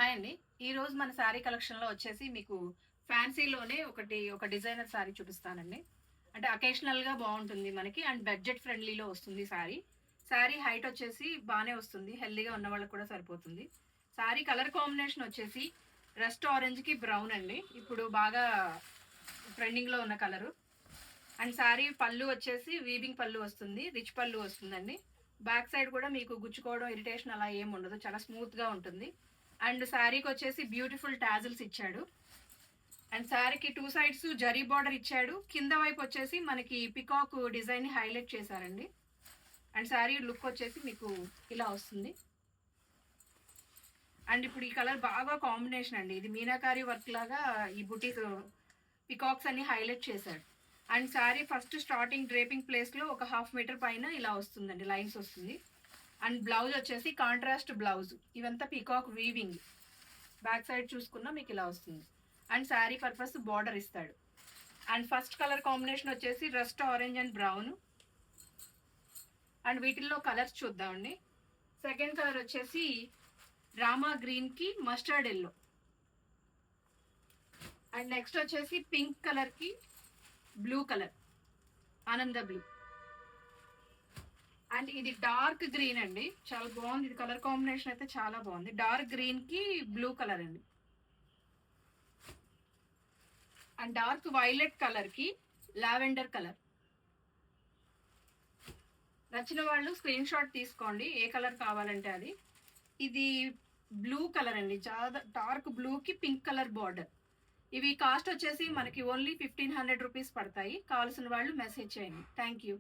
Hi అండి. ఈరోజు మన శారీ కలెక్షన్‌లో వచ్చేసి మీకు ఫ్యాన్సీలోనే ఒక డిజైనర్ శారీ చూపిస్తానండి. అంటే అకేషనల్‌గా బావుంటుంది మనకి అండ్ బడ్జెట్ ఫ్రెండ్లీలో వస్తుంది శారీ. శారీ హైట్ వచ్చేసి బానే వస్తుంది. హెల్తీగా ఉన్న వాళ్ళకి కూడా సరిపోతుంది. శారీ కలర్ కాంబినేషన్ వచ్చేసి రస్ట్ ఆరెంజ్‌కి బ్రౌన్ అండి. ఇప్పుడు బాగా ట్రెండింగ్‌లో ఉన్న కలరు. అండ్ శారీ పళ్ళు వచ్చేసి వీవింగ్ పళ్ళు వస్తుంది. రిచ్ పళ్ళు వస్తుందండి. బ్యాక్ సైడ్ కూడా మీకు గుచ్చుకోవడం, ఇరిటేషన్ అలా ఏమి ఉండదు. చాలా స్మూత్‌గా ఉంటుంది. అండ్ శారీకి వచ్చేసి బ్యూటిఫుల్ టాజిల్స్ ఇచ్చాడు. అండ్ శారీకి 2 సైడ్స్ జరీ బార్డర్ ఇచ్చాడు. కింద వైపు వచ్చేసి మనకి పికాక్ డిజైన్ ని హైలైట్ చేశారండి. అండ్ శారీ లుక్ వచ్చేసి మీకు ఇలా వస్తుంది. అండ్ ఇప్పుడు ఈ కలర్ బాగా కాంబినేషన్ అండి. ఇది మీనాకారి వర్క్ లాగా ఈ బుటీస్ పికాక్స్ అన్ని హైలైట్ చేశాడు. And sari first starting draping place లో ఒక 1/2 మీటర్ పైన ఇలా వస్తుందండి, లైన్స్ వస్తుంది. అండ్ బ్లౌజ్ వచ్చేసి కాంట్రాస్ట్ బ్లౌజ్. ఇవంతా పీకాక్ వీవింగ్. బ్యాక్ సైడ్ చూసుకున్నా మీకు ఇలా వస్తుంది. అండ్ శారీ పర్పస్ బార్డర్ ఇస్తాడు. అండ్ ఫస్ట్ కలర్ కాంబినేషన్ వచ్చేసి rust orange and brown. And వీటిల్లో కలర్స్ చూద్దామండి. సెకండ్ కలర్ వచ్చేసి రామా గ్రీన్ కి మస్టర్డ్ ఎల్లో. అండ్ నెక్స్ట్ వచ్చేసి పింక్ కలర్ కి బ్లూ కలర్, ఆనంద బ్లూ. అండ్ ఇది డార్క్ గ్రీన్ అండి, చాలా బాగుంది. ఇది కలర్ కాంబినేషన్ అయితే చాలా బాగుంది. డార్క్ గ్రీన్ కి బ్లూ కలర్ అండి. అండ్ డార్క్ వైలెట్ కలర్ కి లావెండర్ కలర్. నచ్చిన వాళ్ళు స్క్రీన్ షాట్ తీసుకోండి, ఏ కలర్ కావాలంటే అది. ఇది బ్లూ కలర్ అండి, చాలా డార్క్ బ్లూ కి పింక్ కలర్ బార్డర్. ఇవి కాస్ట్ వచ్చేసి మనకి ఓన్లీ 1500 రూపీస్ పడతాయి. కావాల్సిన వాళ్ళు మెసేజ్ చేయండి. Thank you.